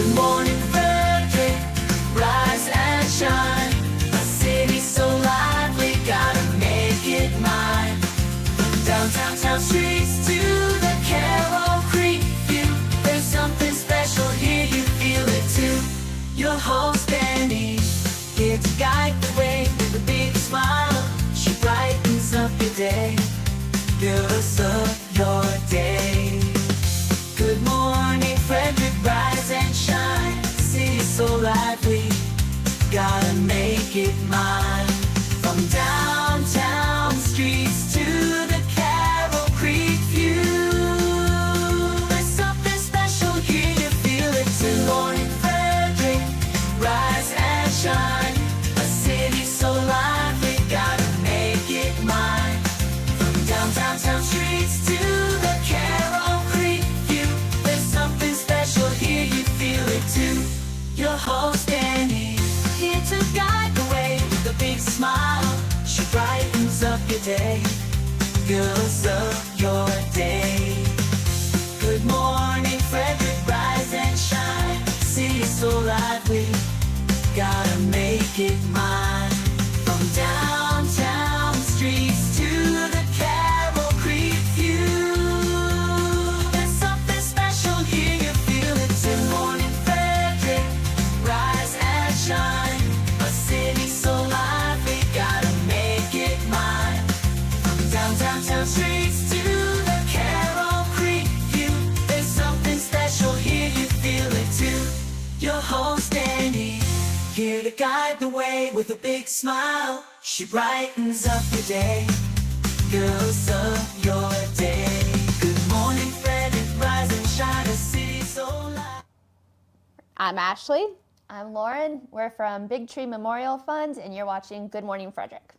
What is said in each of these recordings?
Good morning, Frederick, rise and shine. A city so lively, gotta make it mine. From downtown town streets to the Carroll Creek view, there's something special here, you feel it too. Your host Benny, here to guide the way with a big smile. She brightens up your day, fills up your day. Good morning, Frederick, rise and shine. City's so lively, gotta make it mine. From downtown streets to the Carroll Creek view, there's something special here, you feel it too. Good morning, Frederick, rise and shine. A city so lively, gotta make it mine. From downtown town streets to the Carroll Creek view, there's something special here, you feel it too. Your host Annie, here to guide the way with a big smile. She brightens up your day, fills up your day. Good morning, Frederick, rise and shine. City's so lively, gotta make it mine. From downtown streets to the Carroll Creek view, there's something special here, you feel it too. Good morning, Frederick, rise and shine. A city so lively, gotta make it mine. From downtown streets to the Carroll Creek view, there's something special here, you feel it too. Your host Annie, here to guide the way with a big smile. She brightens up your day, fills up your day. Good morning, Frederick, rise and shine. A city so light. I'm Ashley. I'm Lauren. We're from Big Tree Memorial Fund, and you're watching Good Morning Frederick.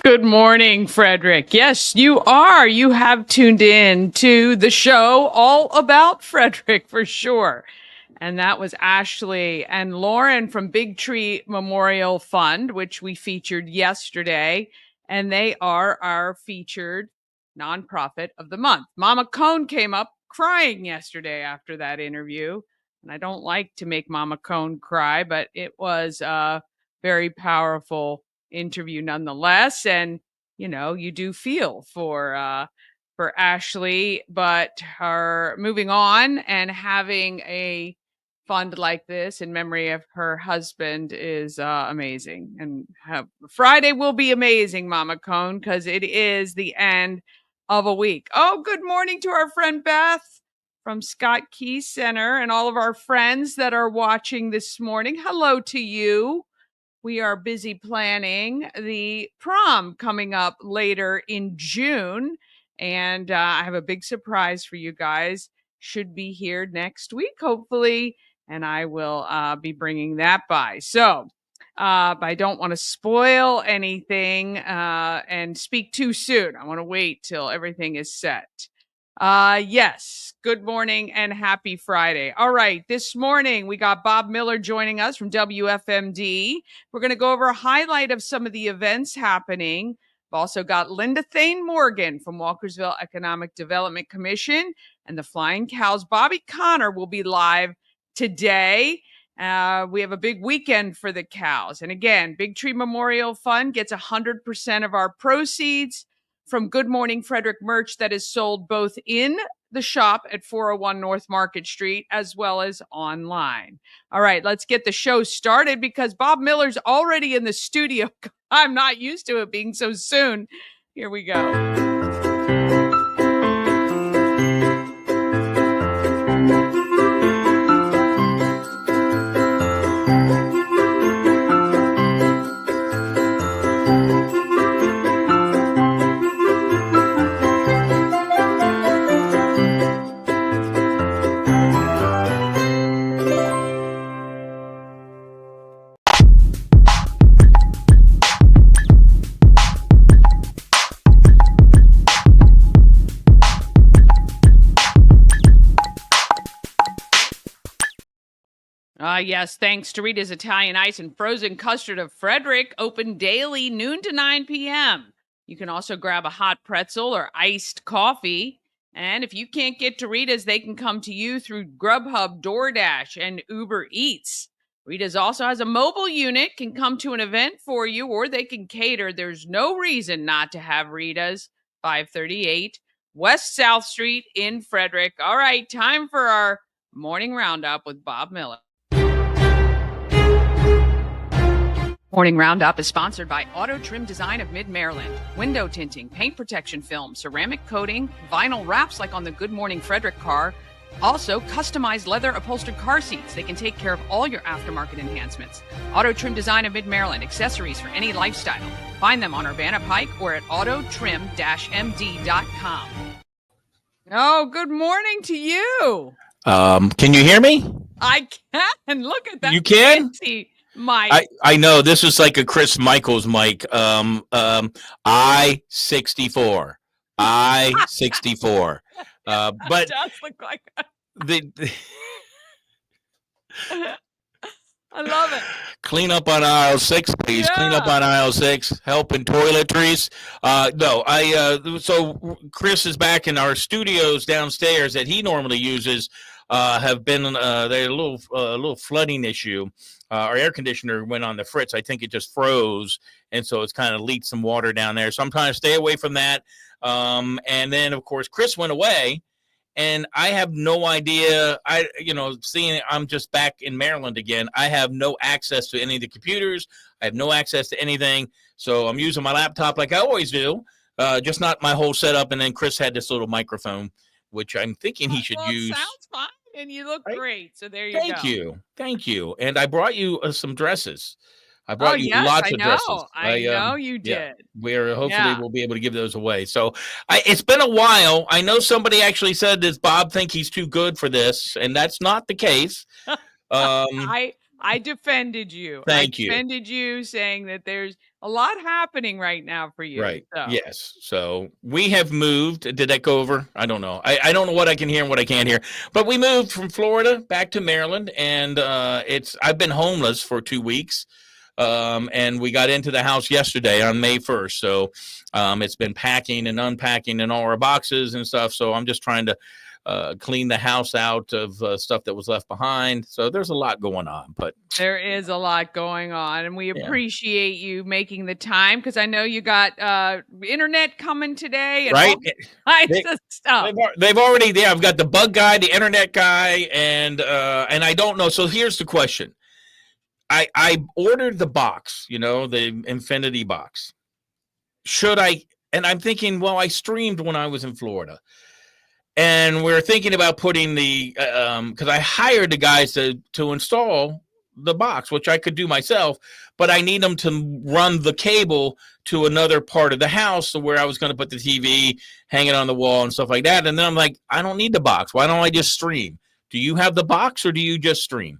Good morning, Frederick. Yes, you are. You have tuned in to the show all about Frederick for sure. And that was Ashley and Lauren from Big Tree Memorial Fund, which we featured yesterday. And they are our featured nonprofit of the month. Mama Cone came up crying yesterday after that interview. And I don't like to make Mama Cone cry, but it was very powerful interview nonetheless. And you do feel for Ashley, but her moving on and having a fund like this in memory of her husband is amazing. And Friday will be amazing, Mama Cone, because it is the end of a week. Oh, good morning to our friend Beth from Scott Key Center and all of our friends that are watching this morning. Hello to you. We are busy planning the prom coming up later in June. And I have a big surprise for you guys. Should be here next week, hopefully. And I will be bringing that by. So but I don't want to spoil anything and speak too soon. I want to wait till everything is set. Yes. Good morning and happy Friday. All right. This morning, we got Bob Miller joining us from WFMD. We're going to go over a highlight of some of the events happening. We've also got Linda Thane-Morgan from Walkersville Economic Development Commission and the Flying Cows. Bobby Connor will be live today. We have a big weekend for the cows. And again, Big Tree Memorial Fund gets 100% of our proceeds from Good Morning Frederick merch that is sold both in the shop at 401 North Market Street as well as online. All right, let's get the show started because Bob Miller's already in the studio. I'm not used to it being so soon. Here we go. Yes, thanks to Rita's Italian Ice and Frozen Custard of Frederick, open daily noon to 9 p.m. You can also grab a hot pretzel or iced coffee And if you can't get to Rita's, they can come to you through Grubhub, DoorDash, and Uber Eats. Rita's also has a mobile unit, can come to an event for you, or they can cater. There's no reason not to have Rita's. 538 West South Street in Frederick. All right, time for our morning roundup with Bob Miller. Morning Roundup is sponsored by Auto Trim Design of Mid-Maryland. Window tinting, paint protection film, ceramic coating, vinyl wraps like on the Good Morning Frederick car. Also, customized leather upholstered car seats. They can take care of all your aftermarket enhancements. Auto Trim Design of Mid-Maryland, accessories for any lifestyle. Find them on Urbana Pike or at autotrim-md.com. Oh, good morning to you. Can you hear me? I can. Look at that. You can? Fancy mic. I know this is like a Chris Michaels mic. I-64. I-64. But It does look like the I love it. clean up on aisle 6, please. Yeah. Clean up on aisle 6. Help in toiletries. So Chris is back in our studios downstairs that he normally uses. Have been they're a little flooding issue. Our air conditioner went on the fritz. I think it just froze, and so it's kind of leaked some water down there. So I'm trying to stay away from that. And then of course Chris went away, and I have no idea. Seeing I'm just back in Maryland again. I have no access to any of the computers. I have no access to anything. So I'm using my laptop like I always do, just not my whole setup. And then Chris had this little microphone, which I'm thinking he should use. It sounds fine, and you look great. So there you go. Thank you. And I brought you some dresses. I brought you lots of dresses. I know you did. Yeah, hopefully we'll be able to give those away. So it's been a while. I know somebody actually said, does Bob think he's too good for this? And that's not the case. I defended you. I defended you, saying that there's a lot happening right now for you. Right. So. Yes. So we have moved. Did that go over? I don't know. I don't know what I can hear and what I can't hear. But we moved from Florida back to Maryland, and I've been homeless for 2 weeks. And we got into the house yesterday on May 1st. So it's been packing and unpacking in all our boxes and stuff. So I'm just trying to clean the house out of stuff that was left behind. So there's a lot going on, but there is a lot going on, and we appreciate you making the time, because I know you got internet coming today, and right? All kinds of stuff. They've already there. I've got the bug guy, the internet guy, and I don't know. So here's the question: I ordered the box, the Infinity box. Should I? And I'm thinking, well, I streamed when I was in Florida. And we're thinking about putting because I hired the guys to install the box, which I could do myself, but I need them to run the cable to another part of the house, so where I was going to put the TV, hang it on the wall and stuff like that. And then I'm like, I don't need the box. Why don't I just stream? Do you have the box, or do you just stream?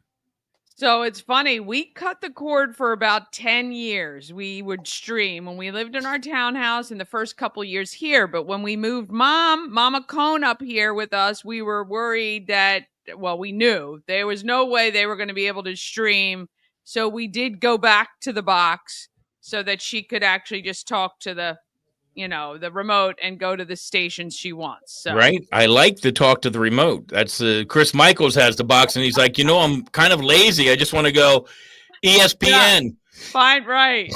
So it's funny. We cut the cord for about 10 years. We would stream when we lived in our townhouse in the first couple years here. But when we moved Mama Cone up here with us, we were worried that, we knew there was no way they were going to be able to stream. So we did go back to the box so that she could actually just talk to the remote and go to the stations she wants. So. Right. I like to talk to the remote. That's Chris Michaels has the box, and he's like, I'm kind of lazy. I just want to go ESPN. Yeah. Fine. Right.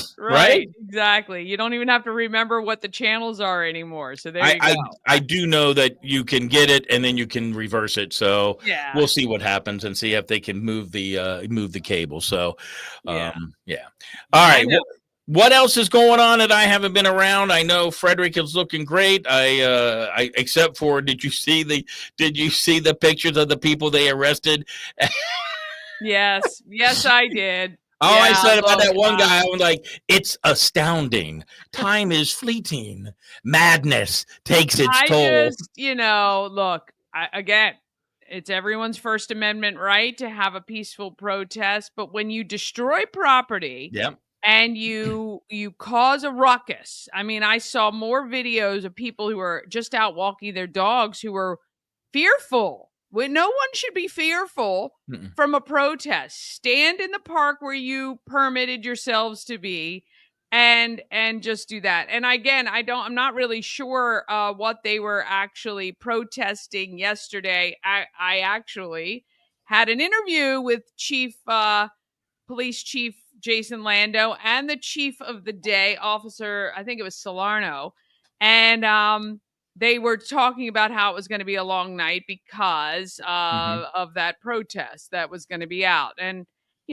Exactly. You don't even have to remember what the channels are anymore. So there you go. I do know that you can get it and then you can reverse it. So we'll see what happens and see if they can move the cable. So, yeah. All right. What else is going on that I haven't been around? I know Frederick is looking great. I except for, did you see the pictures of the people they arrested? Yes, I did. All I said about that one guy, I was like, it's astounding. Time is fleeting. Madness takes its toll. Again, it's everyone's First Amendment right to have a peaceful protest, but when you destroy property, and you cause a ruckus. I mean, I saw more videos of people who were just out walking their dogs who were fearful. No one should be fearful from a protest. Stand in the park where you permitted yourselves to be and just do that. And again, I'm not really sure what they were actually protesting yesterday. I actually had an interview with Police Chief Jason Lando and the chief of the day, Officer, I think it was Salerno. And they were talking about how it was going to be a long night because of that protest that was going to be out. And,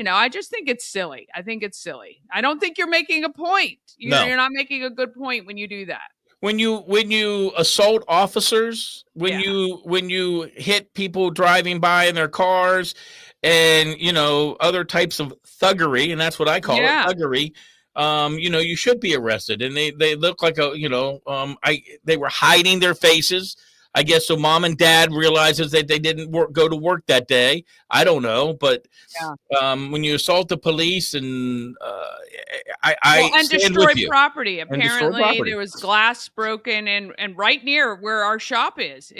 I just think it's silly. I think it's silly. I don't think you're making a point. No. You're not making a good point when you do that. When you assault officers, when Yeah. you hit people driving by in their cars, and other types of thuggery, and that's what I call it, Yeah. thuggery. You should be arrested, and they look like they were hiding their faces. I guess so. Mom and dad realizes that they didn't go to work that day. I don't know, but when you assault the police and And stand destroy with you. property. And destroy Apparently, property. there was glass broken and right near where our shop is,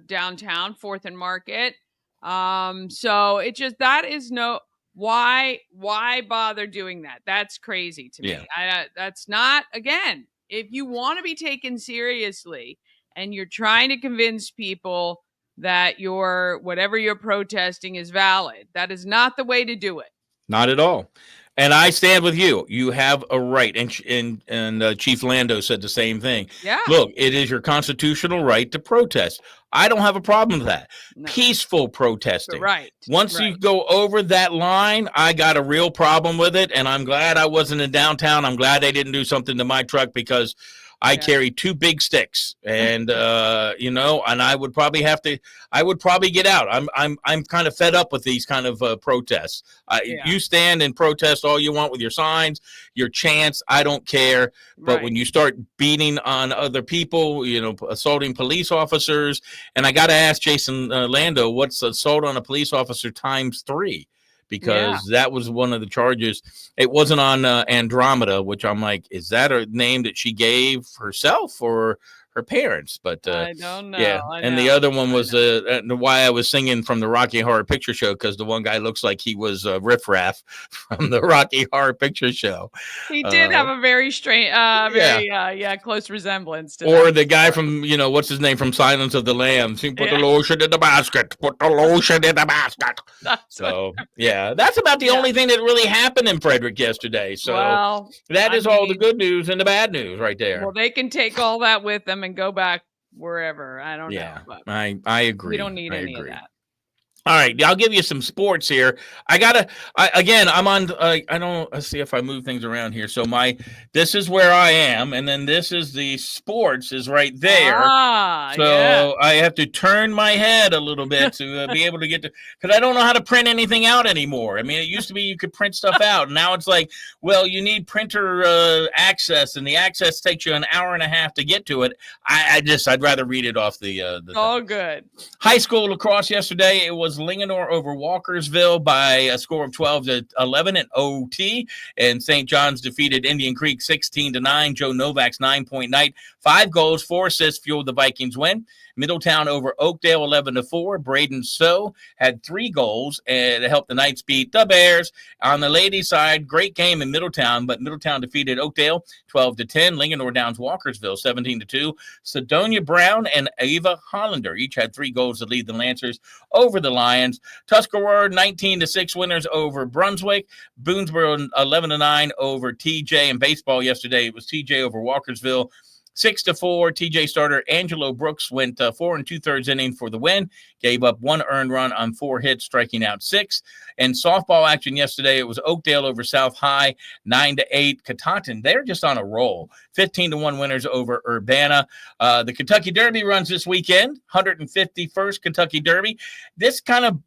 downtown, 4th and Market. So that is why bother doing that? That's crazy to me. Yeah. That's not, again, if you want to be taken seriously and you're trying to convince people that whatever you're protesting is valid, that is not the way to do it. Not at all. And I stand with you. You have a right. And Chief Lando said the same thing. Yeah. Look, it is your constitutional right to protest. I don't have a problem with that. No. Peaceful protesting. Right. Once you go over that line, I got a real problem with it. And I'm glad I wasn't in downtown. I'm glad they didn't do something to my truck because I carry 2 big sticks, and and I would probably get out. I'm kind of fed up with these kind of protests. You stand and protest all you want with your signs, your chants. I don't care. But when you start beating on other people, assaulting police officers, and I got to ask Jason Lando, what's assault on a police officer times 3? Because that was one of the charges. It wasn't on Andromeda, which I'm like, is that a name that she gave herself or her parents? But I don't know. Yeah, and the other one was why I was singing from the Rocky Horror Picture Show, because the one guy looks like he was Riff Raff from the Rocky Horror Picture Show. He did have a very strange, close resemblance to or that the guy from what's his name from Silence of the Lambs. Put the lotion in the basket. Put the lotion in the basket. So that's about the only thing that really happened in Frederick yesterday. So that is all the good news and the bad news right there. Well, they can take all that with them and go back wherever. I don't know. But I agree. We don't need any of that. All right, I'll give you some sports here. I'm on. Let's see if I move things around here. So this is where I am, and then this is the sports is right there. I have to turn my head a little bit to be able to get to, because I don't know how to print anything out anymore. I mean, it used to be you could print stuff out, and now it's like, well, you need printer access, and the access takes you an hour and a half to get to it. I'd rather read it off the all good. High school lacrosse yesterday. It was Linganore over Walkersville by a score of 12-11 in OT, and St. John's defeated Indian Creek 16-9. Joe Novak's 9-point night, 5 goals, 4 assists fueled the Vikings win. Middletown over Oakdale 11-4. Braden So had 3 goals and it helped the Knights beat the Bears. On the ladies' side, great game in Middletown, but Middletown defeated Oakdale 12-10. Linganore downs Walkersville 17-2. Sedonia Brown and Ava Hollander each had 3 goals to lead the Lancers over the Lions. Tuscarora 19-6 winners over Brunswick. Boonesboro 11-9 over TJ. In baseball yesterday, it was TJ over Walkersville 6-4. TJ starter Angelo Brooks went 4 2/3 inning for the win. Gave up 1 earned run on 4 hits, striking out 6. And softball action yesterday, it was Oakdale over South High 9-8. Catawton, they're just on a roll. 15-1 winners over Urbana. The Kentucky Derby runs this weekend. 151st Kentucky Derby. This kind of,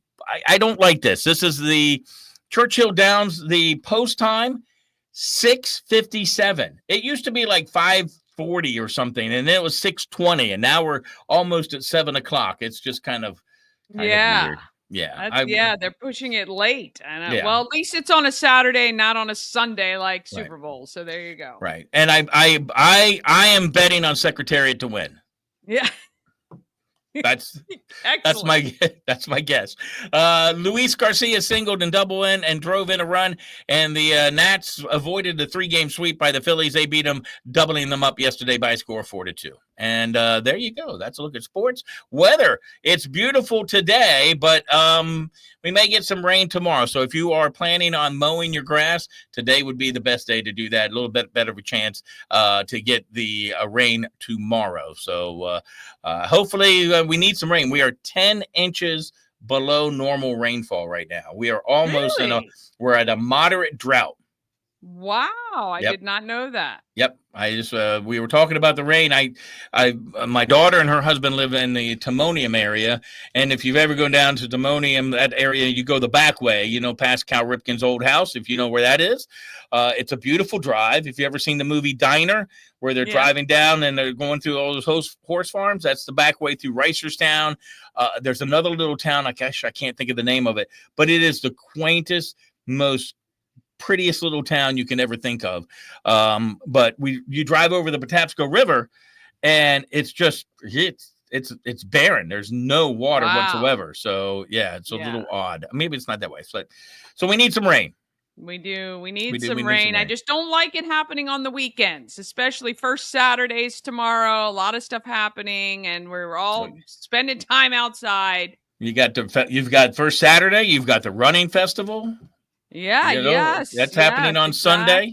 I don't like this. This is the Churchill Downs, the post time 6:57. It used to be like 5:40 or something, and then it was 6:20, and now we're almost at 7:00. It's just kind of weird. They're pushing it late. Well, at least it's on a Saturday, not on a Sunday like Super Bowl. So there you go. Right. And I am betting on Secretariat to win. Yeah. That's Excellent. that's my guess. Luis Garcia singled and double in and drove in a run, and the Nats avoided the 3-game sweep by the Phillies. They beat them, doubling them up yesterday by a score of 4-2. And there you go. That's a look at sports. Weather, it's beautiful today, but we may get some rain tomorrow. So if you are planning on mowing your grass, today would be the best day to do that. A little bit better of a chance to get the rain tomorrow. So hopefully we need some rain. We are 10 inches below normal rainfall right now. We are almost Really? we're at a moderate drought. Wow, I Yep. did not know that. Yep. I just we were talking about the rain. My daughter and her husband live in the Timonium area, and if you've ever gone down to Timonium, that area, you go the back way, past Cal Ripken's old house, if you know where that is. It's a beautiful drive. If you ever seen the movie Diner, where they're driving down and they're going through all those horse farms, that's the back way through Reisterstown. There's another little town, I can't think of the name of it, but it is the quaintest, most prettiest little town you can ever think of. But you drive over the Patapsco River, and it's just it's barren. There's no water whatsoever. So yeah, it's a little odd. Maybe it's not that way. So we need some rain. We do. We need We some need rain. some I rain. just don't like it happening on the weekends, especially first Saturdays tomorrow. A lot of stuff happening, and we're all spending time outside. You've got first Saturday. You've got the running festival. Yeah, yes. That's happening on Sunday.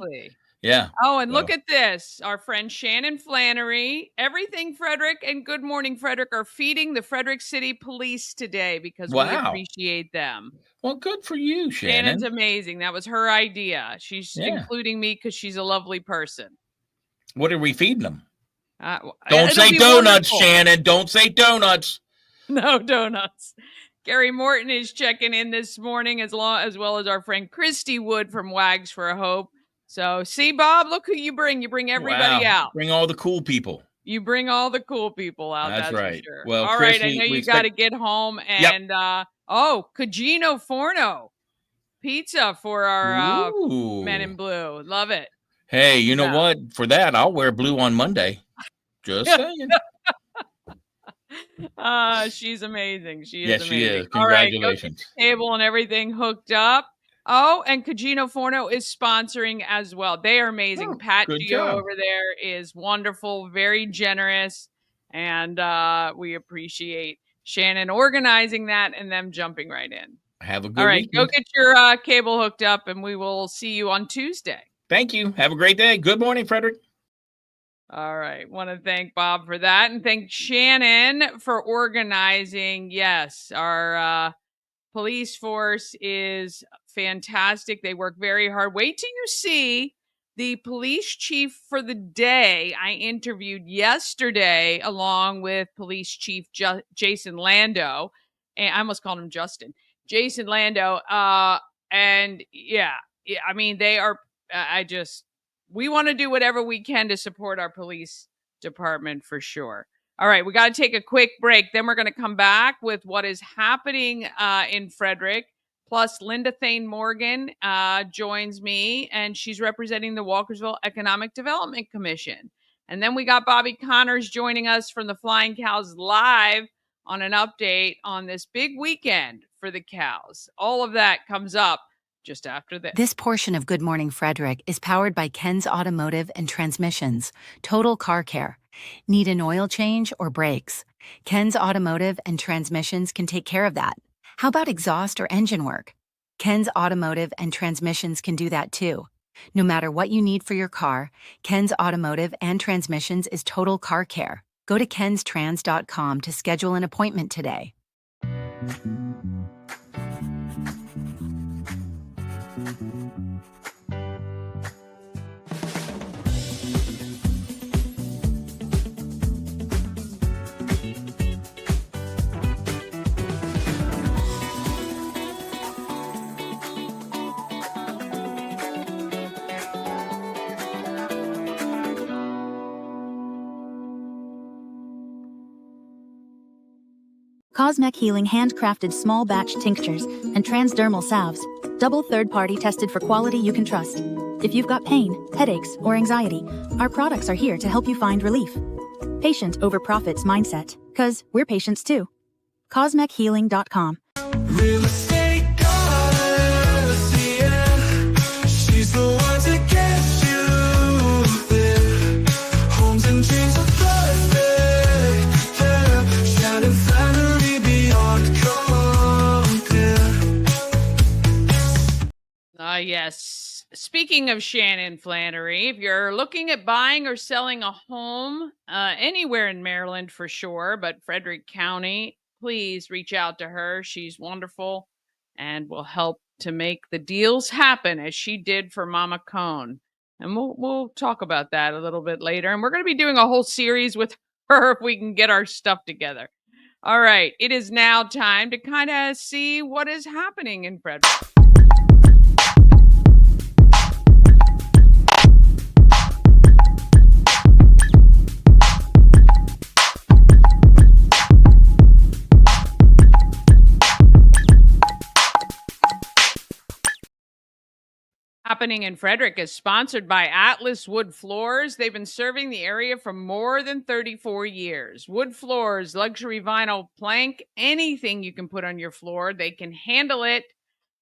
Yeah. Oh, and look at this. Our friend Shannon Flannery, Everything Frederick and Good Morning Frederick are feeding the Frederick City Police today because we appreciate them. Well, good for you, Shannon. Shannon's amazing. That was her idea. She's including me because she's a lovely person. What are we feeding them? Don't say donuts, Shannon. Don't say donuts. No donuts. Gary Morton is checking in this morning as well as our friend Christy Wood from Wags for a Hope. So, see, Bob, look who you bring. You bring everybody out. Bring all the cool people. You bring all the cool people out. That's right. For sure. Well, all Chris, right. I know you got to get home. And, Cugino Forno pizza for our Men in Blue. Love it. Hey, you know what? For that, I'll wear blue on Monday. Just saying. She's amazing. She is amazing. Yes, she is. Congratulations. All right, go get the table and everything hooked up. Oh, and Cugino Forno is sponsoring as well. They are amazing. Pat Gio over there is wonderful, very generous, and we appreciate Shannon organizing that and them jumping right in. Have a good All right, weekend. go get your cable hooked up, and we will see you on Tuesday. Thank you. Have a great day. Good morning, Frederick. All right. Want to thank Bob for that and thank Shannon for organizing. Yes, our police force is fantastic. They work very hard. Wait till you see the police chief for the day I interviewed yesterday along with police chief Jason Lando. And I almost called him Justin. Jason Lando. And yeah, I mean, they are, we want to do whatever we can to support our police department for sure. All right, we got to take a quick break. Then we're going to come back with what is happening in Frederick. Plus, Linda Thane-Morgan joins me, and she's representing the Walkersville Economic Development Commission. And then we got Bobby Connors joining us from the Flying Cows Live on an update on this big weekend for the cows. All of that comes up just after this. This portion of Good Morning Frederick is powered by Ken's Automotive and Transmissions, Total Car Care. Need an oil change or brakes? Ken's Automotive and Transmissions can take care of that. How about exhaust or engine work? Ken's Automotive and Transmissions can do that too. No matter what you need for your car, Ken's Automotive and Transmissions is Total Car Care. Go to kenstrans.com to schedule an appointment today. Cosmec Healing handcrafted small batch tinctures and transdermal salves, double third-party tested for quality you can trust. If you've got pain, headaches, or anxiety, our products are here to help you find relief. Patient over profits mindset. 'Cause we're patients too. CosmecHealing.com. Real estate goddess, yeah. She's the one to get you there. Homes and dreams are perfect, yeah. Shining family beyond compare. Yes. Speaking of Shannon Flannery, if you're looking at buying or selling a home anywhere in Maryland for sure, but Frederick County, please reach out to her. She's wonderful and will help to make the deals happen as she did for Mama Cone. And we'll talk about that a little bit later. And we're going to be doing a whole series with her if we can get our stuff together. All right, it is now time to kind of see what is happening in Frederick. Happening in Frederick is sponsored by Atlas Wood Floors. They've been serving the area for more than 34 years. Wood floors, luxury vinyl plank, anything you can put on your floor, they can handle it.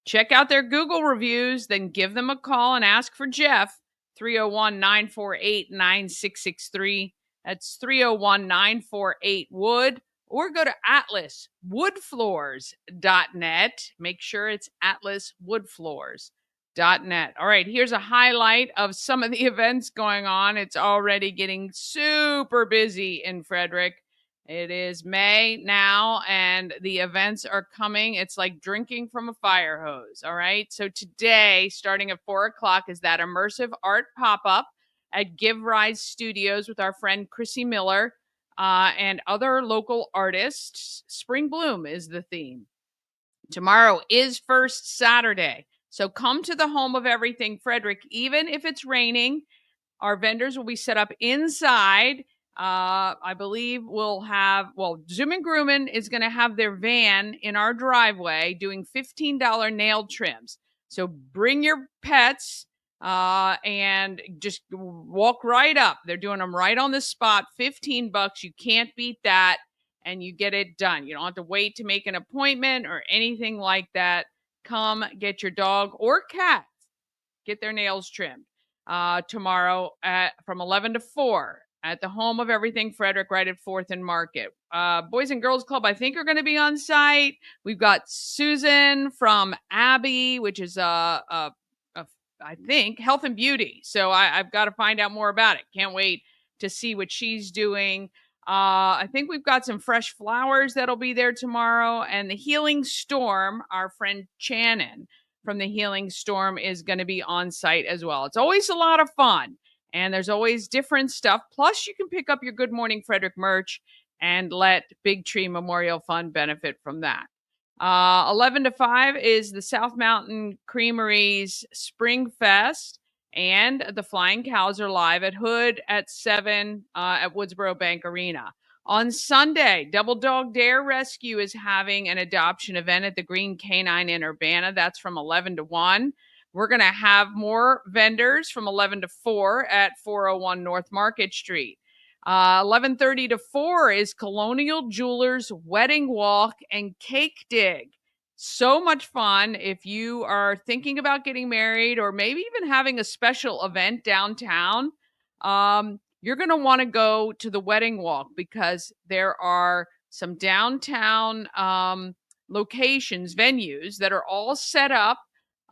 Check out their Google reviews, then give them a call and ask for Jeff. 301-948-9663. That's 301-948-WOOD. Or go to atlaswoodfloors.net. Make sure it's atlaswoodfloors.net. All right, here's a highlight of some of the events going on. It's already getting super busy in Frederick. It is May now, and the events are coming. It's like drinking from a fire hose. All right. So today, starting at 4:00, is that immersive art pop-up at Give Rise Studios with our friend Chrissy Miller and other local artists. Spring Bloom is the theme. Tomorrow is First Saturday. So come to the home of everything, Frederick, even if it's raining. Our vendors will be set up inside. I believe we'll have, Zoom and Grumman is going to have their van in our driveway doing $15 nail trims. So bring your pets and just walk right up. They're doing them right on the spot. $15. You can't beat that. And you get it done. You don't have to wait to make an appointment or anything like that. Come get your dog or cat, get their nails trimmed tomorrow from 11 to 4 at the home of everything Frederick, right at 4th and Market. Boys and Girls Club, I think, are going to be on site. We've got Susan from Abby, which is I think Health and Beauty. So I've got to find out more about it. Can't wait to see what she's doing. I think we've got some fresh flowers that'll be there tomorrow. And the Healing Storm, our friend Shannon from the Healing Storm, is going to be on site as well. It's always a lot of fun. And there's always different stuff. Plus, you can pick up your Good Morning Frederick merch and let Big Tree Memorial Fund benefit from that. 11 to 5 is the South Mountain Creamery's Spring Fest. And the Flying Cows are live at Hood at 7 at Woodsboro Bank Arena. On Sunday, Double Dog Dare Rescue is having an adoption event at the Green Canine in Urbana. That's from 11 to 1. We're going to have more vendors from 11 to 4 at 401 North Market Street. 11:30 to 4 is Colonial Jewelers Wedding Walk and Cake Dig. So much fun if you are thinking about getting married or maybe even having a special event downtown. You're going to want to go to the wedding walk because there are some downtown locations, venues that are all set up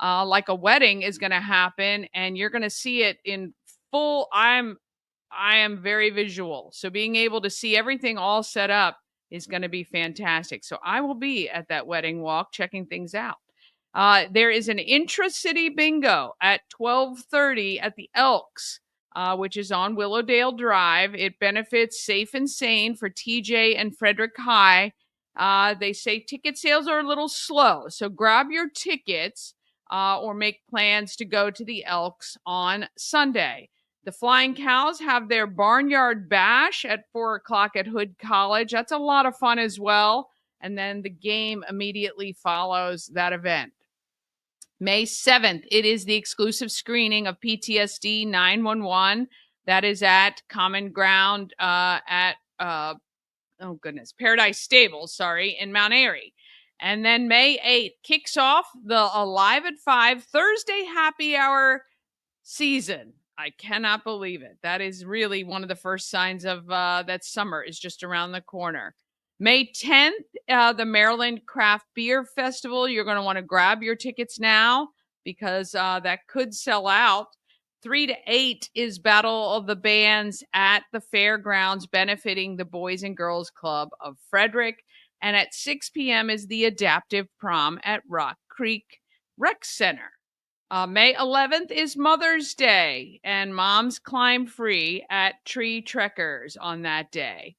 like a wedding is going to happen, and you're going to see it in full. I am very visual, so being able to see everything all set up is going to be fantastic. So I will be at that wedding walk checking things out. There is an intra-city bingo at 12:30 at the Elks, which is on Willowdale Drive. It benefits Safe and Sane for TJ and Frederick High. They say ticket sales are a little slow, so grab your tickets or make plans to go to the Elks on Sunday. The Flying Cows have their Barnyard Bash at 4:00 at Hood College. That's a lot of fun as well. And then the game immediately follows that event. May 7th, it is the exclusive screening of PTSD 911. That is at Common Ground at Paradise Stables, in Mount Airy. And then May 8th kicks off the Alive at 5 Thursday happy hour season. I cannot believe it. That is really one of the first signs of that summer is just around the corner. May 10th, the Maryland Craft Beer Festival. You're going to want to grab your tickets now because that could sell out. 3 to 8 is Battle of the Bands at the fairgrounds, benefiting the Boys and Girls Club of Frederick. And at 6 p.m. is the Adaptive Prom at Rock Creek Rec Center. May 11th is Mother's Day, and Moms Climb Free at Tree Trekkers on that day.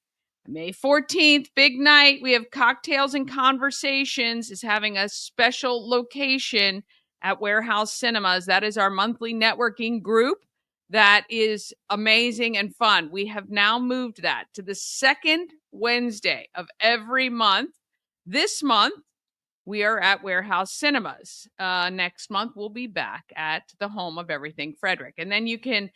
May 14th, big night. We have Cocktails and Conversations is having a special location at Warehouse Cinemas. That is our monthly networking group. That is amazing and fun. We have now moved that to the second Wednesday of every month. This month, we are at Warehouse Cinemas. Next month, we'll be back at the home of everything Frederick. And then you can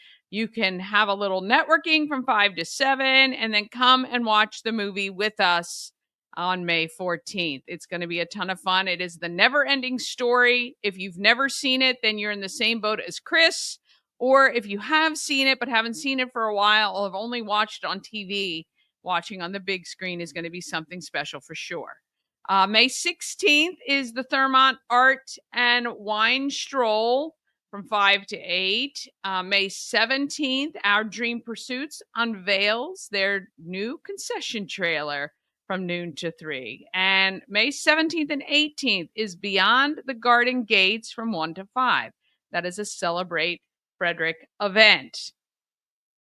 have a little networking from 5 to 7 and then come and watch the movie with us on May 14th. It's going to be a ton of fun. It is The Never Ending Story. If you've never seen it, then you're in the same boat as Chris. Or if you have seen it but haven't seen it for a while or have only watched it on TV, watching on the big screen is going to be something special for sure. May 16th is the Thurmont Art and Wine Stroll from 5 to 8. May 17th, Our Dream Pursuits unveils their new concession trailer from noon to 3. And May 17th and 18th is Beyond the Garden Gates from 1 to 5. That is a Celebrate Frederick event.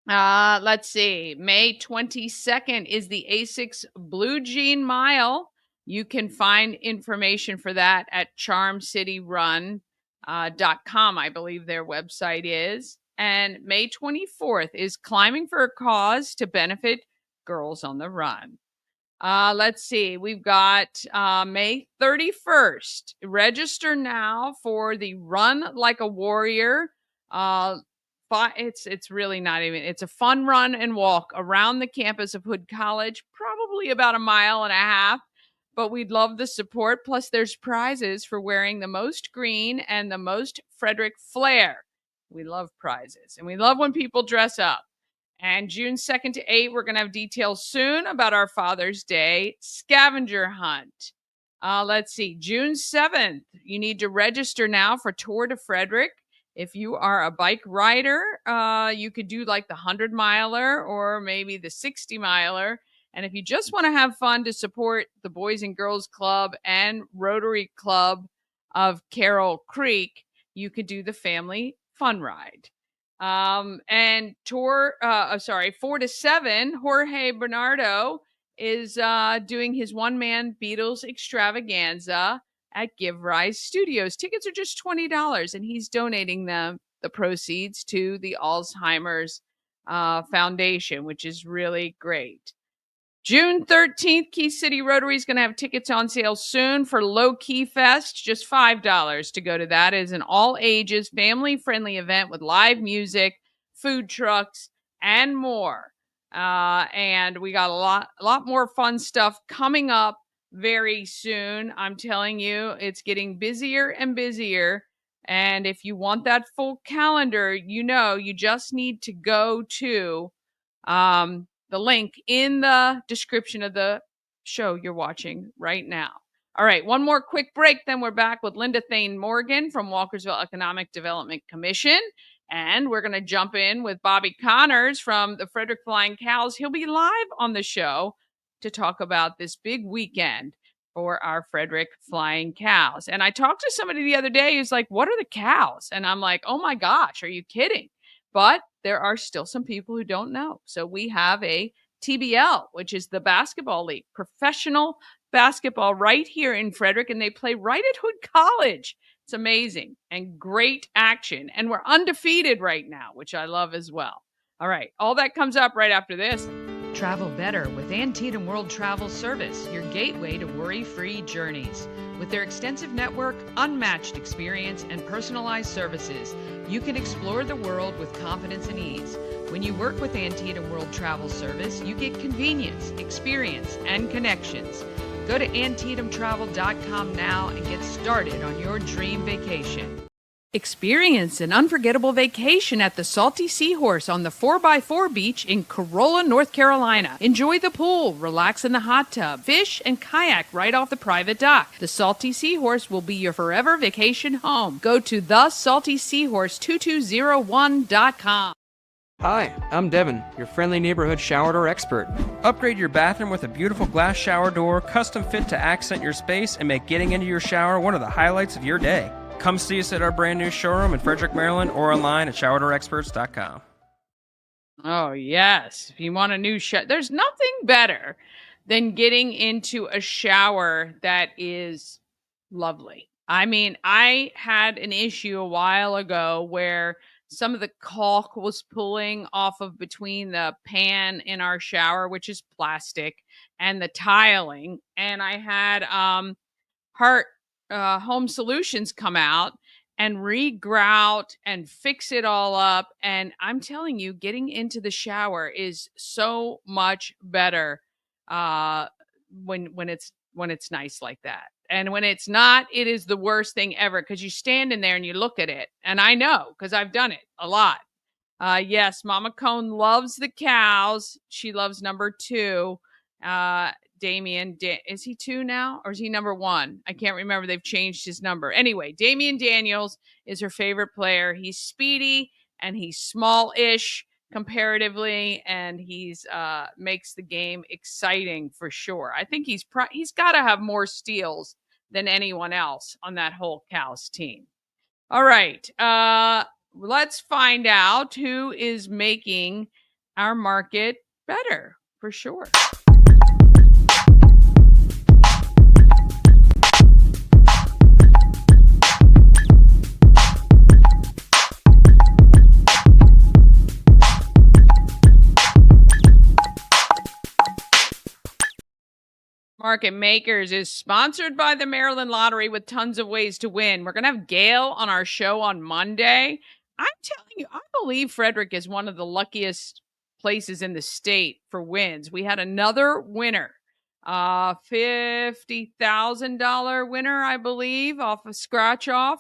Let's see. May 22nd is the ASICS Blue Jean Mile. You can find information for that at charmcityrun.com, I believe their website is. And May 24th is Climbing for a Cause to benefit Girls on the Run. Let's see. We've got May 31st. Register now for the Run Like a Warrior. It's really not even, it's a fun run and walk around the campus of Hood College, probably about 1.5 miles. But we'd love the support. Plus, there's prizes for wearing the most green and the most Frederick flair. We love prizes, and we love when people dress up. And June 2nd to 8th, we're going to have details soon about our Father's Day scavenger hunt. Let's see. June 7th, you need to register now for Tour de Frederick. If you are a bike rider, you could do like the 100-miler or maybe the 60-miler. And if you just want to have fun to support the Boys and Girls Club and Rotary Club of Carroll Creek, you could do the family fun ride. And 4 to 7, Jorge Bernardo is doing his one-man Beatles extravaganza at Give Rise Studios. Tickets are just $20, and he's donating the proceeds to the Alzheimer's Foundation, which is really great. June 13th, Key City Rotary is going to have tickets on sale soon for Low Key Fest. Just $5 to go to that. It is an all-ages, family-friendly event with live music, food trucks, and more. And we got a lot more fun stuff coming up very soon. I'm telling you, it's getting busier and busier. And if you want that full calendar, you just need to go to the link in the description of the show you're watching right now. All right, one more quick break, then we're back with Linda Thane-Morgan from Walkersville Economic Development Commission. And we're going to jump in with Bobby Connors from the Frederick Flying Cows. He'll be live on the show to talk about this big weekend for our Frederick Flying Cows. And I talked to somebody the other day who's like, what are the cows? And I'm like, oh my gosh, are you kidding? But there are still some people who don't know. So we have a TBL, which is the basketball league, professional basketball right here in Frederick, and they play right at Hood College. It's amazing and great action. And we're undefeated right now, which I love as well. All right, all that comes up right after this. Travel better with Antietam World Travel Service, your gateway to worry-free journeys. With their extensive network, unmatched experience, and personalized services, you can explore the world with confidence and ease. When you work with Antietam World Travel Service, you get convenience, experience, and connections. Go to AntietamTravel.com now and get started on your dream vacation. Experience an unforgettable vacation at the Salty Seahorse on the 4x4 beach in Corolla, North Carolina. Enjoy the pool, relax in the hot tub, fish, and kayak right off the private dock. The Salty Seahorse will be your forever vacation home. Go to thesaltyseahorse2201.com. Hi, I'm Devin, your friendly neighborhood shower door expert. Upgrade your bathroom with a beautiful glass shower door, custom fit to accent your space and make getting into your shower one of the highlights of your day. Come see us at our brand new showroom in Frederick, Maryland, or online at showerdoorexperts.com. Oh, yes. If you want a new shower, there's nothing better than getting into a shower that is lovely. I mean, I had an issue a while ago where some of the caulk was pulling off of between the pan in our shower, which is plastic, and the tiling. And I had Heart Home Solutions come out and re-grout and fix it all up. And I'm telling you, getting into the shower is so much better when it's nice like that. And when it's not, it is the worst thing ever because you stand in there and you look at it. And I know because I've done it a lot. Yes, Mama Cone loves the cows. She loves number 2. Damian, is he 2 now or is he number 1? I can't remember. They've changed his number. Anyway, Damian Daniels is her favorite player. He's speedy and he's small-ish comparatively, and he's makes the game exciting for sure. I think he's got to have more steals than anyone else on that whole Cows team. All right, let's find out who is making our market better for sure. Market Makers is sponsored by the Maryland Lottery with tons of ways to win. We're going to have Gail on our show on Monday. I'm telling you, I believe Frederick is one of the luckiest places in the state for wins. We had another winner, $50,000 winner, I believe, off of scratch off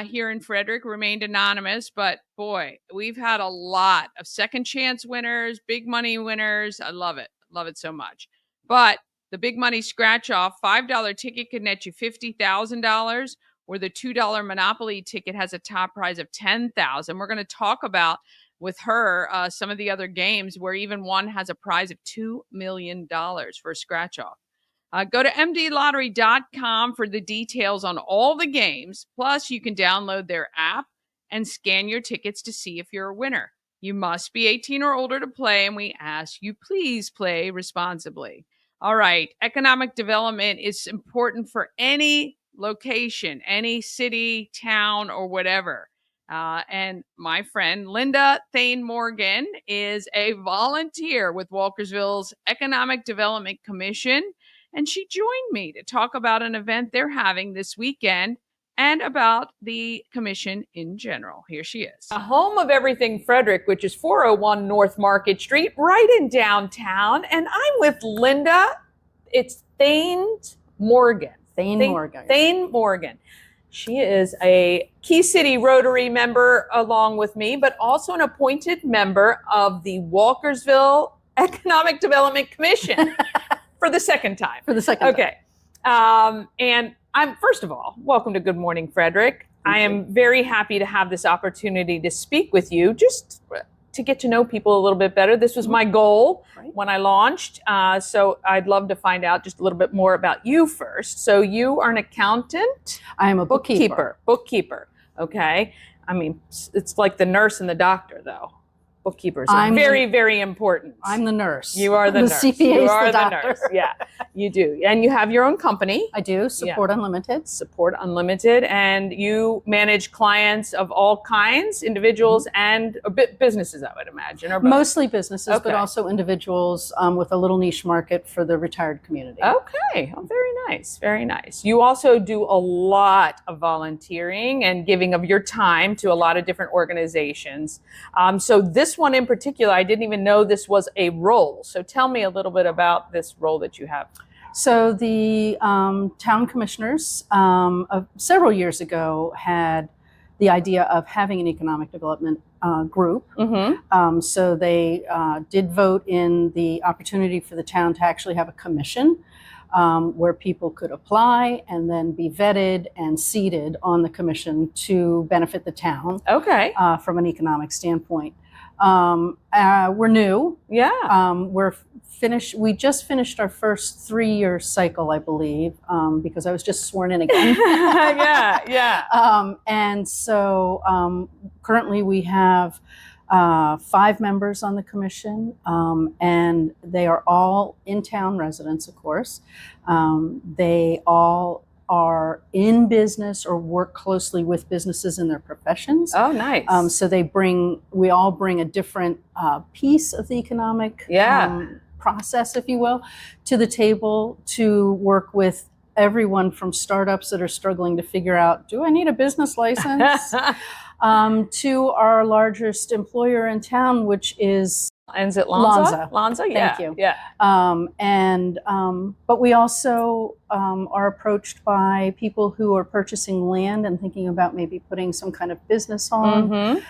here in Frederick, remained anonymous. But boy, we've had a lot of second chance winners, big money winners. I love it. Love it so much. But the big money scratch off $5 ticket could net you $50,000, or the $2 Monopoly ticket has a top prize of $10,000. We're going to talk about with her some of the other games where even one has a prize of $2 million for a scratch off. Go to mdlottery.com for the details on all the games. Plus, you can download their app and scan your tickets to see if you're a winner. You must be 18 or older to play, and we ask you please play responsibly. All right. Economic development is important for any location, any city, town, or whatever. And my friend Linda Thane-Morgan is a volunteer with Walkersville's Economic Development Commission. And she joined me to talk about an event they're having this weekend and about the commission in general. Here she is. A home of everything Frederick, which is 401 North Market Street, right in downtown. And I'm with Linda. It's Thane-Morgan. Thane-Morgan. Thane-Morgan. She is a Key City Rotary member along with me, but also an appointed member of the Walkersville Economic Development Commission for the second time. For the second time. Okay. And I'm, first of all, welcome to Good Morning Frederick. I am very happy to have this opportunity to speak with you, just to get to know people a little bit better. This was my goal when I launched. So I'd love to find out just a little bit more about you first. So you are an accountant? I am a bookkeeper. Bookkeeper. Okay. I mean, it's like the nurse and the doctor, though. Bookkeepers are very, very important. I'm the nurse. You are the nurse. CPA you is are the the doctor. nurse. Yeah, you do. And you have your own company. I do. Support Unlimited. Support Unlimited. And you manage clients of all kinds, individuals and businesses, I would imagine. Or both. Mostly businesses, Okay. but also individuals with a little niche market for the retired community. Okay. Oh, very nice. Very nice. You also do a lot of volunteering and giving of your time to a lot of different organizations. So this this one in particular, I didn't even know this was a role. So tell me a little bit about this role that you have. So the town commissioners several years ago had the idea of having an economic development group. So they did vote in the opportunity for the town to actually have a commission where people could apply and then be vetted and seated on the commission to benefit the town. Okay. From an economic standpoint. We're new. Yeah. We're finished. We just finished our first 3-year cycle, I believe, because I was just sworn in again. Yeah. And so currently we have 5 members on the commission, and they are all in-town residents, of course. They all are in business or work closely with businesses in their professions. Oh, nice. So we all bring a different piece of the economic process, if you will, to the table to work with everyone from startups that are struggling to figure out, do I need a business license? To our largest employer in town, which is Is it Lanza? Lanza, Yeah. thank you. Yeah. But we also are approached by people who are purchasing land and thinking about maybe putting some kind of business on,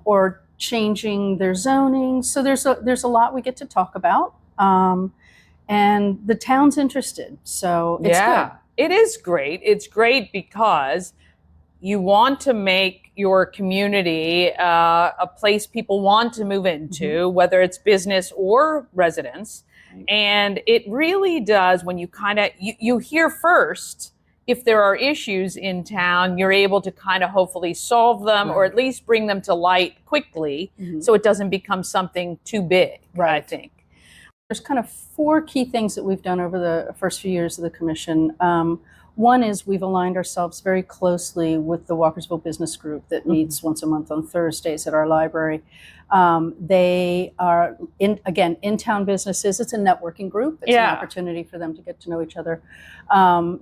or changing their zoning. So there's a lot we get to talk about, and the town's interested. So it's good. It is great. It's great because you want to make your community a place people want to move into, whether it's business or residence. And it really does, when you kind of, you hear first, if there are issues in town, you're able to kind of hopefully solve them or at least bring them to light quickly so it doesn't become something too big, I think. There's kind of 4 key things that we've done over the first few years of the commission. One is we've aligned ourselves very closely with the Walkersville Business Group that meets once a month on Thursdays at our library. They are, in-town businesses. It's a networking group. It's an opportunity for them to get to know each other.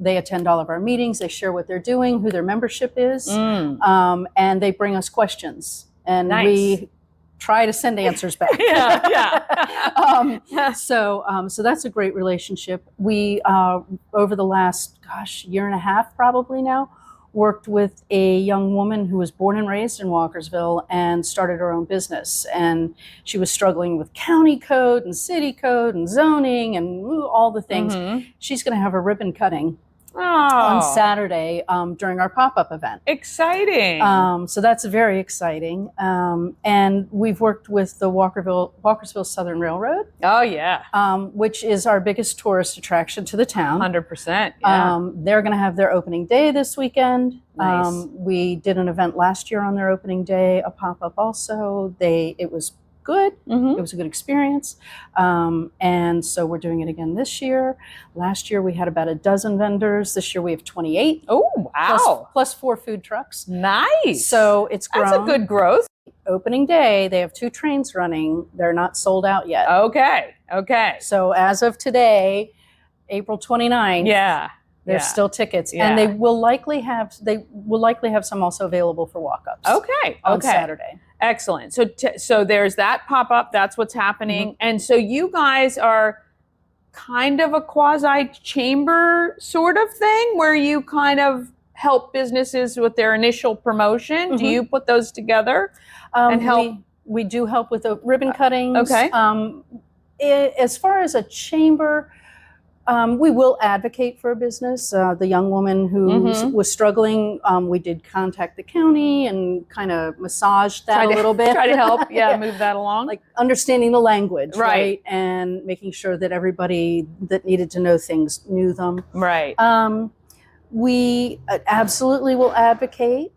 They attend all of our meetings. They share what they're doing, who their membership is, and they bring us questions. And we try to send answers back. So that's a great relationship. We, over the last, year and a half probably now, worked with a young woman who was born and raised in Walkersville and started her own business. And she was struggling with county code and city code and zoning and all the things. She's going to have a ribbon cutting on Saturday during our pop-up event. Exciting. So that's very exciting. And we've worked with the Walkersville Southern Railroad. Oh, yeah. Which is our biggest tourist attraction to the town. 100%. Yeah. They're going to have their opening day this weekend. Nice. We did an event last year on their opening day, a pop-up also. It was good. It was a good experience. And so we're doing it again this year. Last year we had about a dozen vendors. This year we have 28. Oh, wow. Plus 4 food trucks. Nice. So it's grown. That's a good growth. Opening day, they have 2 trains running. They're not sold out yet. Okay. So as of today, April 29th, there's still tickets, and they will likely have some also available for walk-ups. On Saturday. Excellent. So there's that pop-up. That's what's happening. And so you guys are kind of a quasi-chamber sort of thing where you kind of help businesses with their initial promotion. Do you put those together and help? We do help with the ribbon cuttings. Okay. As far as a chamber, we will advocate for a business. The young woman who was struggling, we did contact the county and kind of massage that a little bit. Try to help, move that along. Like understanding the language, right? And making sure that everybody that needed to know things knew them. Right. We absolutely will advocate.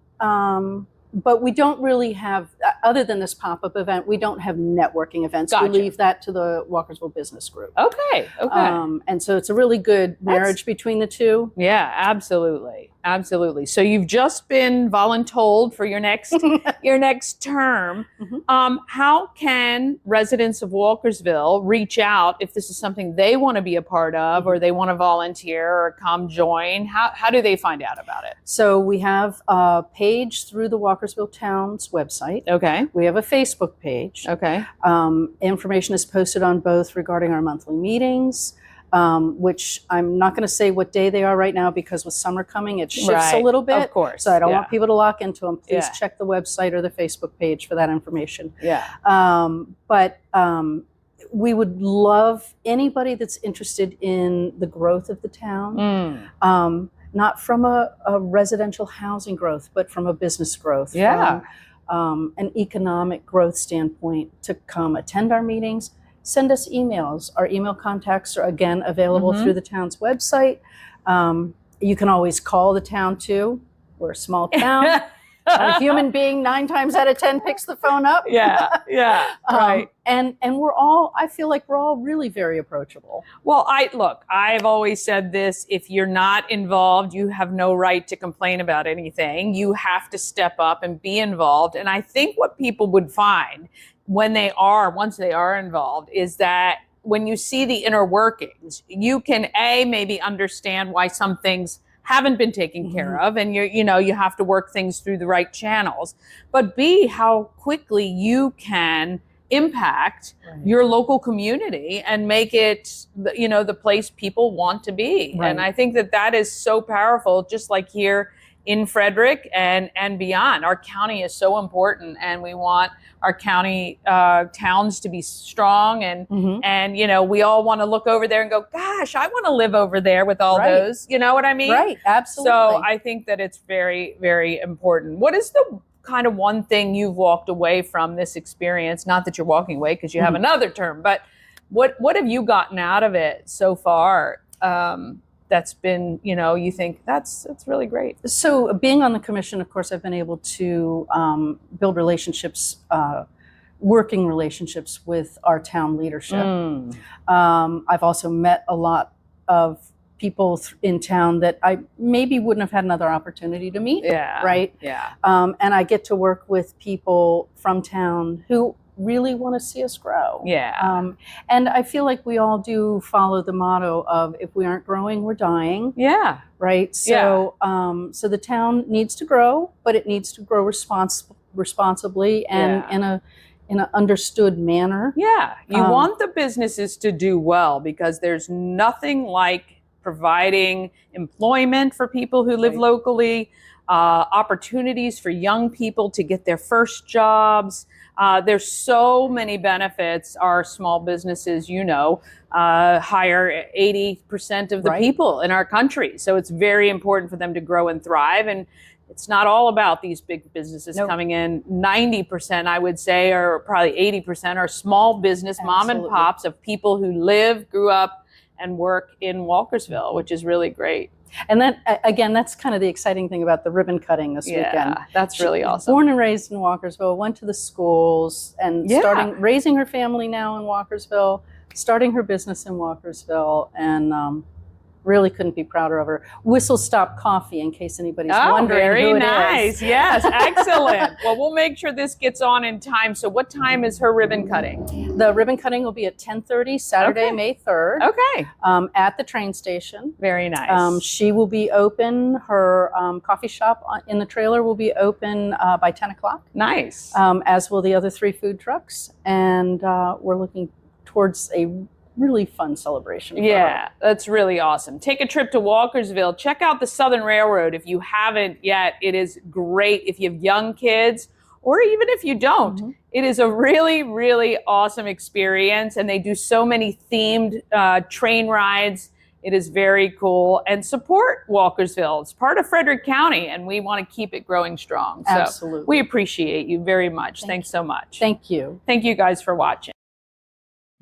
But we don't really have, other than this pop-up event, we don't have networking events. Gotcha. We leave that to the Walkersville Business Group. Okay. And so it's a really good marriage between the two. Yeah, absolutely. Absolutely. So you've just been voluntold for your next term. How can residents of Walkersville reach out if this is something they want to be a part of, or they want to volunteer or come join? How do they find out about it? So we have a page through the Walkersville Town's website. Okay. We have a Facebook page. Okay. Information is posted on both regarding our monthly meetings, which I'm not going to say what day they are right now because with summer coming, it shifts a little bit. Of course. So I don't want people to lock into them. Please Yeah. check the website or the Facebook page for that information. Yeah. But we would love anybody that's interested in the growth of the town, not from a residential housing growth, but from a business growth, from an economic growth standpoint, to come attend our meetings. Send us emails. Our email contacts are, again, available through the town's website. You can always call the town, too. We're a small town. A human being 9 times out of 10 picks the phone up. Right. And we're all, I feel like we're all really very approachable. Well, I've always said this: if you're not involved, you have no right to complain about anything. You have to step up and be involved. And I think what people would find once they are involved, is that when you see the inner workings, you can maybe understand why some things haven't been taken care of, and you have to work things through the right channels. But B, how quickly you can impact your local community and make it, the place people want to be. Right. And I think that is so powerful, just like here in Frederick and beyond. Our county is so important, and we want our county towns to be strong, and we all want to look over there and go, gosh, I want to live over there with all those, you know what I mean? Right, absolutely. So I think that it's very, very important. What is the kind of one thing you've walked away from this experience? Not that you're walking away because you have another term, but what have you gotten out of it so far? That's been, you think that's really great. So being on the commission, of course, I've been able to build relationships, working relationships with our town leadership. I've also met a lot of people in town that I maybe wouldn't have had another opportunity to meet. Right? Yeah. And I get to work with people from town who really want to see us grow. Yeah. And I feel like we all do follow the motto of, if we aren't growing, we're dying. Yeah. Right. So, so the town needs to grow, but it needs to grow responsibly and in an understood manner. Yeah. You want the businesses to do well, because there's nothing like providing employment for people who live locally, opportunities for young people to get their first jobs. There's so many benefits. Our small businesses, hire 80% of the people in our country. So it's very important for them to grow and thrive. And it's not all about these big businesses coming in. 90%, I would say, or probably 80% are small business, mom and pops, of people who grew up and work in Walkersville, which is really great. And that, again, that's kind of the exciting thing about the ribbon cutting this weekend. That's really awesome. Born and raised in Walkersville, went to the schools, and raising her family now in Walkersville, starting her business in Walkersville, and really couldn't be prouder of her. Whistle Stop Coffee, in case anybody's wondering very who it nice. is. Yes, excellent. Well, we'll make sure this gets on in time. So what time is her ribbon cutting? The ribbon cutting will be at 10:30 Saturday, May 3rd. Okay. At the train station. Very nice. She will be open. Her coffee shop in the trailer will be open by 10 o'clock. Nice. As will the other 3 food trucks. And we're looking towards a really fun celebration. Yeah, that's really awesome. Take a trip to Walkersville. Check out the Southern Railroad if you haven't yet. It is great if you have young kids, or even if you don't. It is a really, really awesome experience, and they do so many themed train rides. It is very cool. And support Walkersville. It's part of Frederick County, and we want to keep it growing strong. So Absolutely. we appreciate you very much. Thanks so much. Thank you. Thank you guys for watching.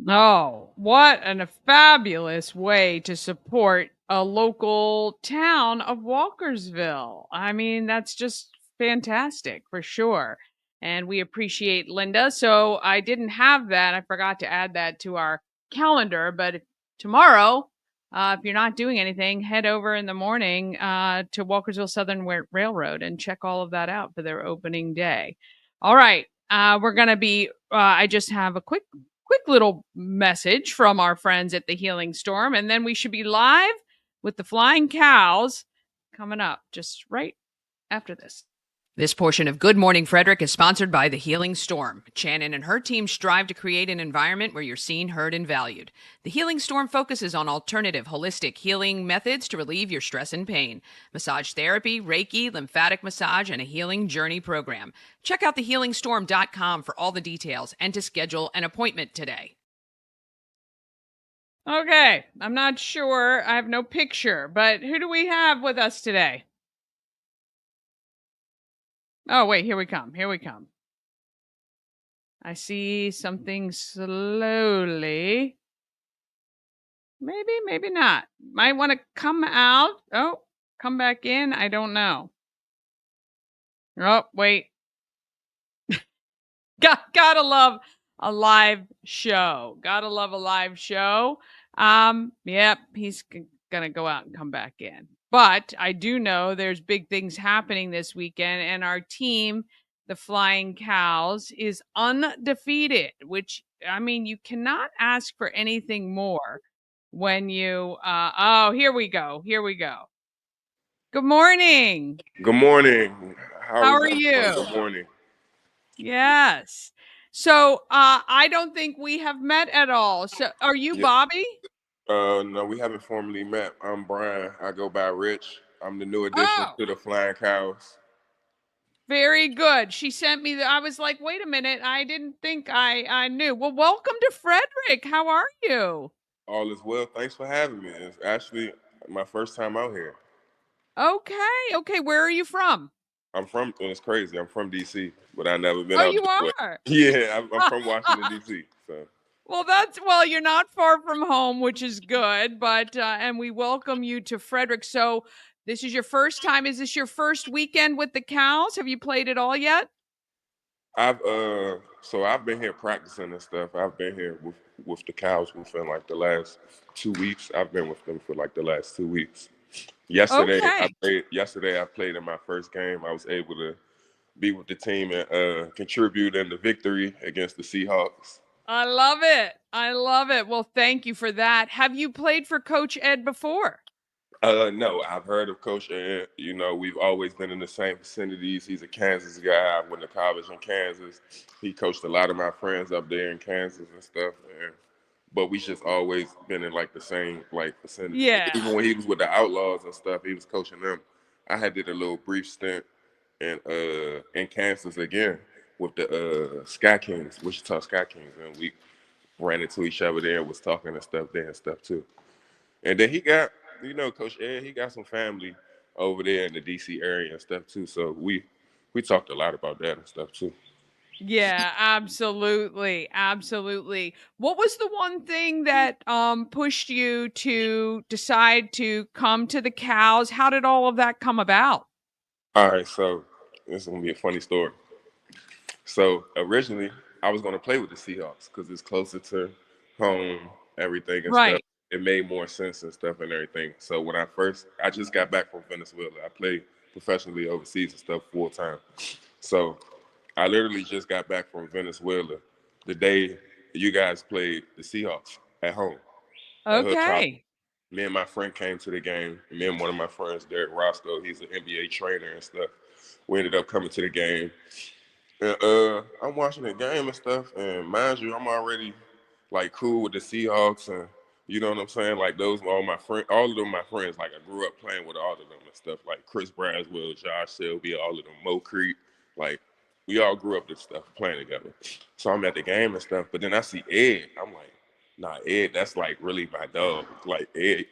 Oh, what a fabulous way to support a local town of Walkersville. I mean, that's just fantastic for sure. And we appreciate Linda. So I didn't have that. I forgot to add that to our calendar. But tomorrow, if you're not doing anything, head over in the morning to Walkersville Southern Railroad and check all of that out for their opening day. All right. We're going to be, I just have a quick little message from our friends at the Healing Storm, and then we should be live with the Flying Cows coming up just right after this. This portion of Good Morning Frederick is sponsored by The Healing Storm. Shannon and her team strive to create an environment where you're seen, heard, and valued. The Healing Storm focuses on alternative, holistic healing methods to relieve your stress and pain. Massage therapy, Reiki, lymphatic massage, and a healing journey program. Check out thehealingstorm.com for all the details and to schedule an appointment today. Okay, I'm not sure. I have no picture, but who do we have with us today? Oh, wait, here we come. Here we come. I see something slowly. Maybe, maybe not. Might want to come out. Oh, come back in. I don't know. Oh, wait. Gotta love a live show. Gotta love a live show. Yep, he's gonna go out and come back in. But I do know there's big things happening this weekend, and our team, the Flying Cows, is undefeated, which, I mean, you cannot ask for anything more when you, oh, here we go. Here we go. Good morning. Good morning. How Is are everyone? you? Good morning. Yes. So, I don't think we have met at all. So, are you Yeah. Bobby? No, we haven't formally met. I'm Brian. I go by Rich. I'm the new addition Oh, to the Flying Cows. very good. She sent me I was like, wait a minute. I didn't think I knew. Well, welcome to Frederick. How are you? All is well. Thanks for having me. It's actually my first time out here. Okay. Okay. Where are you from? And it's crazy. I'm from DC, but I never been Oh, out you this way. are. Yeah, I'm from Washington DC. So Well, you're not far from home, which is good, but and we welcome you to Frederick. So, this is your first time. Is this your first weekend with the Cows? Have you played it all yet? I've been here practicing and stuff. I've been here with the Cows within like the last 2 weeks. I've been with them for like the last 2 weeks. Okay. Yesterday I played in my first game. I was able to be with the team and contribute in the victory against the Seahawks. I love it. I love it. Well, thank you for that. Have you played for Coach Ed before? No, I've heard of Coach Ed. You know, we've always been in the same vicinities. He's a Kansas guy. I went to college in Kansas. He coached a lot of my friends up there in Kansas and stuff. But we just always been in like the same like vicinity. Yeah. Even when he was with the Outlaws and stuff, he was coaching them. I had did a little brief stint in Kansas again with the Sky Kings, Wichita Sky Kings, and we ran into each other there and was talking and stuff there and stuff too. And then he got, Coach Ed, he got some family over there in the DC area and stuff too. So we talked a lot about that and stuff too. Yeah, absolutely. Absolutely. What was the one thing that pushed you to decide to come to the Cows? How did all of that come about? All right, so this is gonna be a funny story. So originally, I was gonna play with the Seahawks because it's closer to home, everything and stuff. Right. It made more sense and stuff and everything. So when I just got back from Venezuela. I played professionally overseas and stuff full time. So I literally just got back from Venezuela the day you guys played the Seahawks at home at Hood College. Okay. Me and my friend came to the game. Me and one of my friends, Derek Roscoe, he's an NBA trainer and stuff. We ended up coming to the game. And I'm watching the game and stuff, and mind you, I'm already like cool with the Seahawks, and you know what I'm saying. Like those are all my friends, all of them my friends. Like I grew up playing with all of them and stuff. Like Chris Braswell, Josh Selby, all of them, Mo Creek. Like we all grew up this stuff playing together. So I'm at the game and stuff, but then I see Ed. I'm like, nah, Ed, that's like really my dog. Like Ed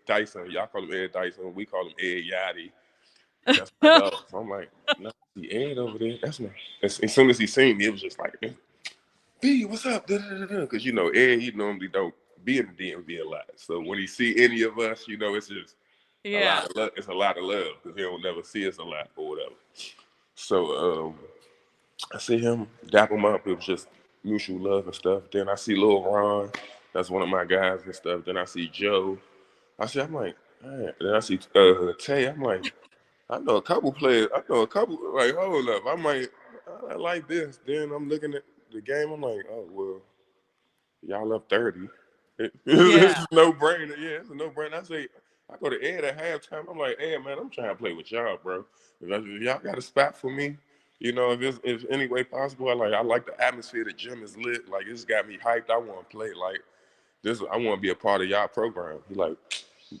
Dyson. Y'all call him Ed Dyson. We call him Ed Yachty. That's my dog. So I'm like, no, see Ed over there. That's my. As soon as he seen me, it was just like, B, what's up? Because Ed, he normally don't be in the DMV a lot. So when he see any of us, it's just a Yeah. lot of love. It's a lot of love because he don't never see us a lot or whatever. So I see him dap him up. It was just mutual love and stuff. Then I see Lil Ron. That's one of my guys and stuff. Then I see Joe. I'm like, man. Then I see Tay. I'm like, I know a couple players. I know a couple. Like, hold up. I like this. Then I'm looking at the game. I'm like, oh well, y'all up 30. It's Yeah. a no brainer. Yeah, it's a no brainer. I go to Ed at halftime. I'm like, Ed, man, I'm trying to play with y'all, bro. If y'all got a spot for me, if any way possible, I like the atmosphere. The gym is lit. Like, it's got me hyped. I want to play like this. I want to be a part of y'all program. He like,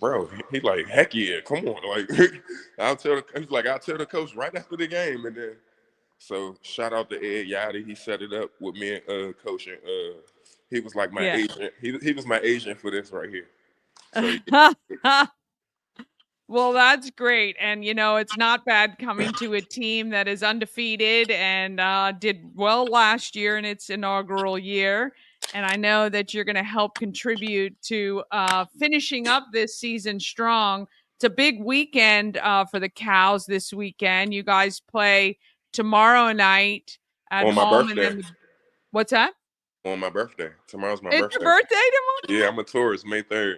bro. He like, heck yeah, come on. Like, I'll tell the coach right after the game, and then. So shout out to Ed Yachty. He set it up with me and coach, and he was like my Yeah. agent. He was my agent for this right here. So Well, that's great. And, it's not bad coming to a team that is undefeated and did well last year in its inaugural year. And I know that you're going to help contribute to finishing up this season strong. It's a big weekend for the Cows this weekend. You guys play tomorrow night at on my home. And birthday, then, what's that? on my birthday. Tomorrow's my It's your birthday. birthday tomorrow? Yeah, I'm a tourist, May 3rd.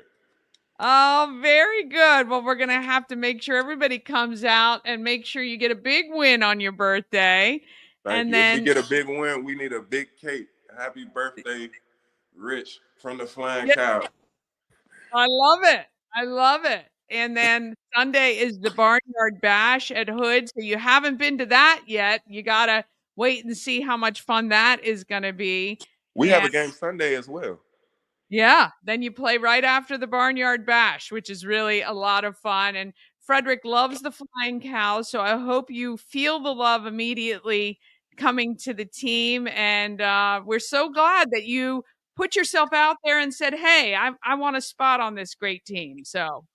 Oh, very good. Well, we're going to have to make sure everybody comes out and make sure you get a big win on your birthday. Thank And you. If we then, get a big win, we need a big cake. Happy birthday, Rich from the Flying yeah, Cow. I love it. I love it. And then Sunday is the Barnyard Bash at Hood. So you haven't been to that yet. You got to wait and see how much fun that is going to be. We have And a game Sunday as well. yeah, then you play right after the Barnyard Bash, which is really a lot of fun. And Frederick loves the Flying Cows, so I hope you feel the love immediately coming to the team. And we're so glad that you put yourself out there and said, "Hey, I want a spot on this great team." So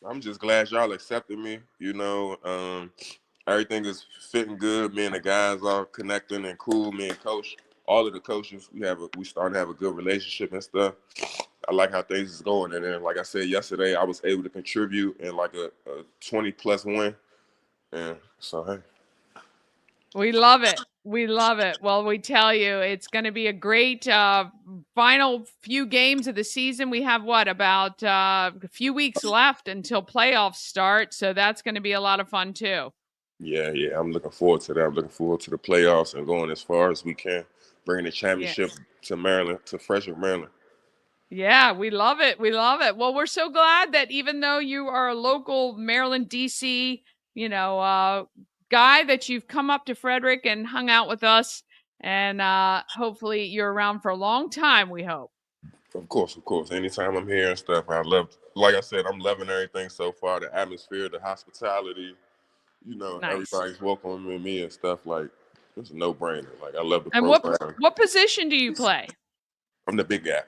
I'm just glad y'all accepted me. Everything is fitting good. Me and the guys are connecting and cool. Me and coach, all of the coaches, we starting to have a good relationship and stuff. I like how things is going. And then, like I said yesterday, I was able to contribute in like a 20 plus win. And so, hey. we love it. We love it. Well, we tell you, it's going to be a great final few games of the season. We have about a few weeks left until playoffs start. So that's going to be a lot of fun too. Yeah, I'm looking forward to that. I'm looking forward to the playoffs and going as far as we can, bringing the Yeah. championship to Maryland, to Frederick, Maryland. Yeah, we love it. We love it. Well, we're so glad that even though you are a local Maryland, D.C., guy, that you've come up to Frederick and hung out with us. And hopefully you're around for a long time, we hope. Of course. Anytime I'm here and stuff, like I said, I'm loving everything so far. The atmosphere, the hospitality, Nice. everybody's welcoming me and stuff. Like, it's a no-brainer. Like, I love the And program. what position do you play? I'm the big guy.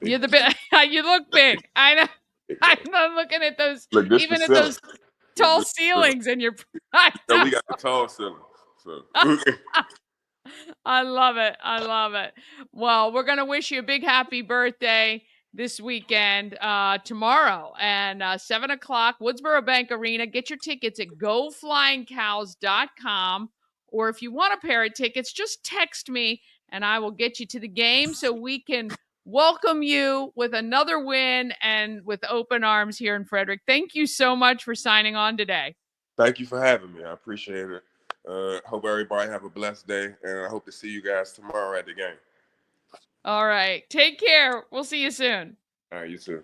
You're the big. You look big. I know. Big guy. I'm looking at those, Look, this the even at ceiling. those tall Look, this the ceiling. ceilings, and you're. I So know. we got the tall ceiling. So I love it. I love it. Well, we're going to wish you a big happy birthday this weekend, tomorrow, and 7 o'clock, Woodsboro Bank Arena. Get your tickets at goflyingcows.com. Or if you want a pair of tickets, just text me and I will get you to the game so we can welcome you with another win and with open arms here in Frederick. Thank you so much for signing on today. thank you for having me. I appreciate it. Hope everybody have a blessed day, and I hope to see you guys tomorrow at the game. All right. Take care. We'll see you soon. All right, you too.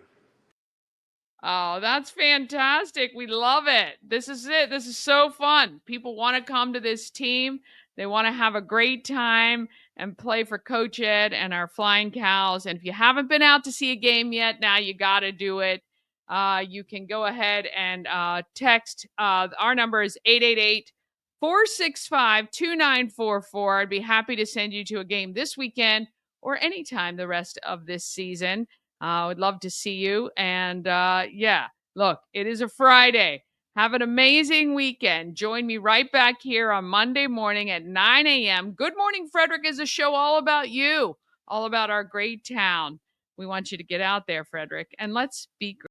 Oh, that's fantastic. We love it. This is it. This is so fun. People want to come to this team. They want to have a great time and play for Coach Ed and our Flying Cows. And if you haven't been out to see a game yet, now you got to do it. You can go ahead and text. Our number is 888-465-2944. I'd be happy to send you to a game this weekend or anytime the rest of this season. I would love to see you. And look, it is a Friday. Have an amazing weekend. Join me right back here on Monday morning at 9 a.m. Good Morning Frederick is a show all about you, all about our great town. We want you to get out there, Frederick, and let's be great.